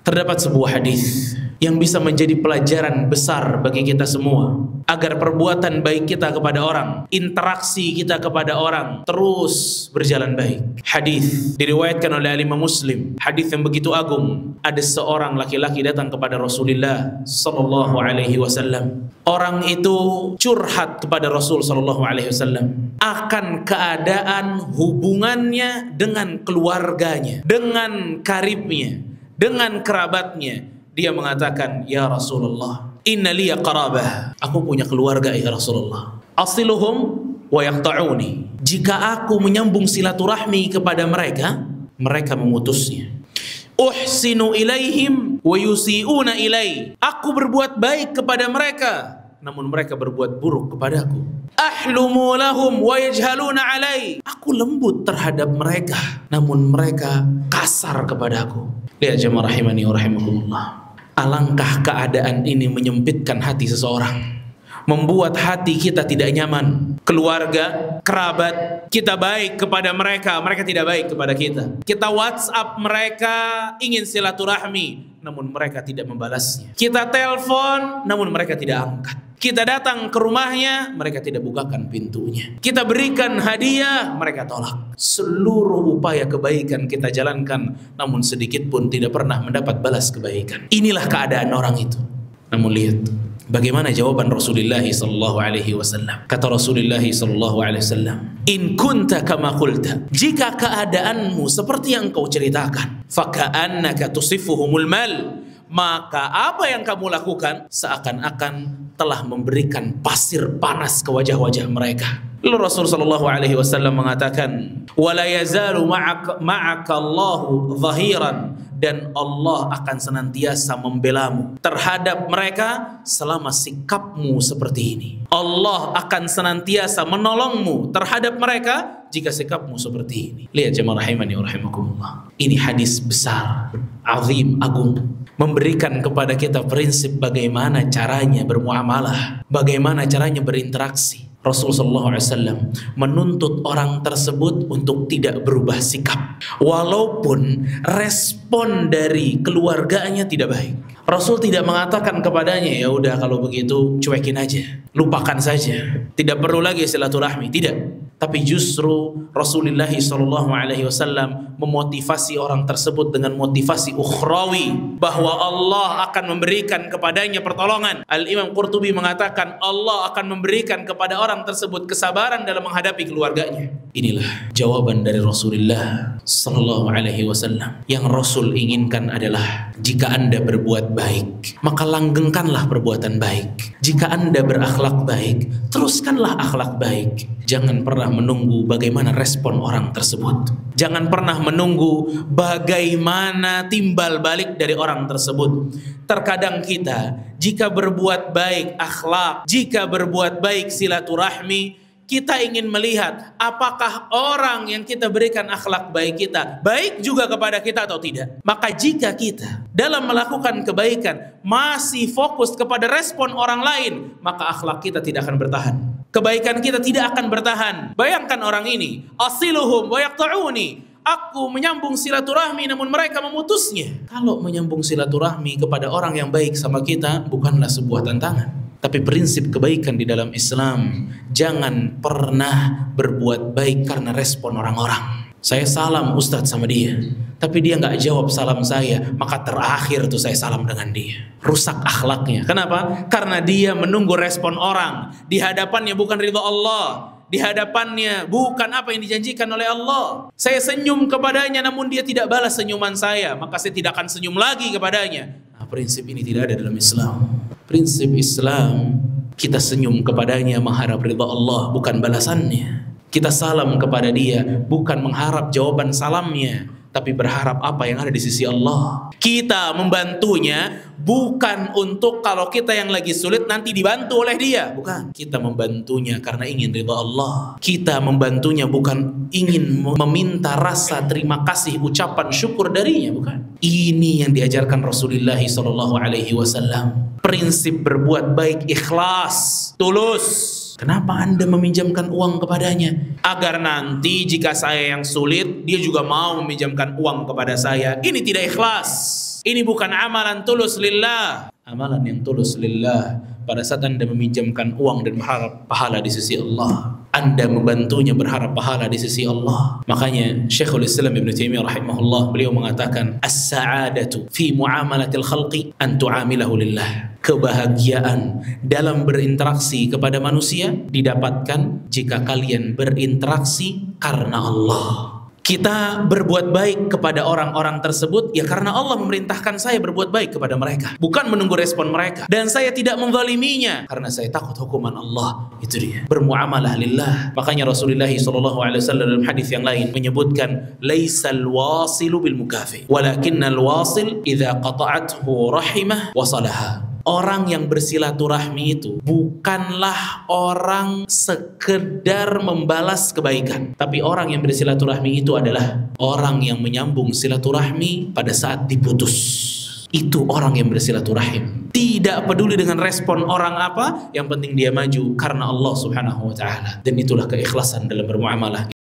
Terdapat sebuah hadis yang bisa menjadi pelajaran besar bagi kita semua, agar perbuatan baik kita kepada orang, interaksi kita kepada orang terus berjalan baik. Hadis diriwayatkan oleh Imam Muslim, hadis yang begitu agung. Ada seorang laki-laki datang kepada Rasulullah sallallahu alaihi wasallam. Orang itu curhat kepada Rasul sallallahu alaihi wasallam akan keadaan hubungannya dengan keluarganya, dengan karibnya, dengan kerabatnya. Dia mengatakan, "Ya Rasulullah, inna liya qarabah." Aku punya keluarga ya Rasulullah. Asiluhum wa yaqta'uni. Jika aku menyambung silaturahmi kepada mereka, mereka memutusnya. Uhsinu ilaihim wa yusi'una ilai. Aku berbuat baik kepada mereka, namun mereka berbuat buruk kepadaku. Ahlumu lahum wa yajhaluna alai. Aku lembut terhadap mereka, namun mereka kasar kepadaku. Lihat jemaah rahimani wa rahimakumullah. Alangkah keadaan ini menyempitkan hati seseorang, membuat hati kita tidak nyaman. Keluarga, kerabat, kita baik kepada mereka, mereka tidak baik kepada kita. Kita WhatsApp mereka, ingin silaturahmi, namun mereka tidak membalasnya. Kita telepon, namun mereka tidak angkat. Kita datang ke rumahnya, mereka tidak bukakan pintunya. Kita berikan hadiah, mereka tolak. Seluruh upaya kebaikan kita jalankan, namun sedikit pun tidak pernah mendapat balas kebaikan. Inilah keadaan orang itu. Namun lihat bagaimana jawaban Rasulullah sallallahu alaihi wasallam. Kata Rasulullah sallallahu alaihi wasallam, "In kunta kama qulta." Jika keadaanmu seperti yang kau ceritakan, faka'annaka tusifuhumul mal. Maka apa yang kamu lakukan seakan-akan telah memberikan pasir panas ke wajah-wajah mereka. Lalu Rasul sallallahu alaihi wasallam mengatakan, "Wala yazalu ma'aka Allahu zahiran." Dan Allah akan senantiasa membelamu terhadap mereka selama sikapmu seperti ini. Allah akan senantiasa menolongmu terhadap mereka jika sikapmu seperti ini. Lihat jemaah rahimani wa rahimakumullah. Ini hadis besar, azim, agung, memberikan kepada kita prinsip bagaimana caranya bermuamalah, bagaimana caranya berinteraksi. Rasulullah SAW menuntut orang tersebut untuk tidak berubah sikap, walaupun respon dari keluarganya tidak baik. Rasul tidak mengatakan kepadanya, "Ya udah kalau begitu cuekin aja, lupakan saja, tidak perlu lagi silaturahmi." Tidak. Tapi justru Rasulullah SAW memotivasi orang tersebut dengan motivasi ukhrawi, bahwa Allah akan memberikan kepadanya pertolongan. Al-Imam Qurtubi mengatakan Allah akan memberikan kepada orang tersebut kesabaran dalam menghadapi keluarganya. Inilah jawaban dari Rasulullah SAW. Yang Rasul inginkan adalah, jika Anda berbuat baik, maka langgengkanlah perbuatan baik. Jika Anda berakhlak baik, teruskanlah akhlak baik. Jangan pernah menunggu bagaimana respon orang tersebut. Jangan pernah menunggu bagaimana timbal balik dari orang tersebut. Terkadang kita, jika berbuat baik akhlak, jika berbuat baik silaturahmi, kita ingin melihat apakah orang yang kita berikan akhlak baik kita baik juga kepada kita atau tidak. Maka jika kita dalam melakukan kebaikan masih fokus kepada respon orang lain, maka akhlak kita tidak akan bertahan. Kebaikan kita tidak akan bertahan. Bayangkan orang ini, asiluhum wa yaqta'uni. Aku menyambung silaturahmi namun mereka memutusnya. Kalau menyambung silaturahmi kepada orang yang baik sama kita bukanlah sebuah tantangan. Tapi prinsip kebaikan di dalam Islam, jangan pernah berbuat baik karena respon orang-orang. Saya salam Ustadz sama dia, tapi dia nggak jawab salam saya, maka terakhir tuh saya salam dengan dia. Rusak akhlaknya. Kenapa? Karena dia menunggu respon orang. Di hadapannya bukan ridha Allah, di hadapannya bukan apa yang dijanjikan oleh Allah. Saya senyum kepadanya namun dia tidak balas senyuman saya, maka saya tidak akan senyum lagi kepadanya. Nah, prinsip ini tidak ada dalam Islam. Prinsip Islam, kita senyum kepadanya mengharap ridha Allah, bukan balasannya. Kita salam kepada dia bukan mengharap jawaban salamnya, tapi berharap apa yang ada di sisi Allah. Kita membantunya bukan untuk kalau kita yang lagi sulit nanti dibantu oleh dia, bukan. Kita membantunya karena ingin ridha Allah. Kita membantunya bukan ingin meminta rasa terima kasih, ucapan syukur darinya, bukan. Ini yang diajarkan Rasulullah SAW. Prinsip berbuat baik ikhlas, tulus. Kenapa Anda meminjamkan uang kepadanya? Agar nanti jika saya yang sulit, dia juga mau meminjamkan uang kepada saya. Ini tidak ikhlas. Ini bukan amalan tulus lillah. Amalan yang tulus lillah pada saat Anda meminjamkan uang dan berharap pahala di sisi Allah, Anda membantunya berharap pahala di sisi Allah. Makanya Syekhul Islam Ibn Taimiyah rahimahullah, beliau mengatakan as-sa'adatu fi muamalatil khalqi an tu'amilahu lillah. Kebahagiaan dalam berinteraksi kepada manusia didapatkan jika kalian berinteraksi karena Allah. Kita berbuat baik kepada orang-orang tersebut ya karena Allah memerintahkan saya berbuat baik kepada mereka, bukan menunggu respon mereka. Dan saya tidak menzaliminya karena saya takut hukuman Allah. Itu dia, bermuamalah lillah. Makanya Rasulullah SAW dalam hadis yang lain menyebutkan laisal wasilu bil mukafi walakinnal wasil idza qata'athu rahimah wasalaha. Orang yang bersilaturahmi itu bukanlah orang sekedar membalas kebaikan, tapi orang yang bersilaturahmi itu adalah orang yang menyambung silaturahmi pada saat diputus. Itu orang yang bersilaturahim. Tidak peduli dengan respon orang apa, yang penting dia maju karena Allah Subhanahu wa taala. Dan itulah keikhlasan dalam bermuamalah.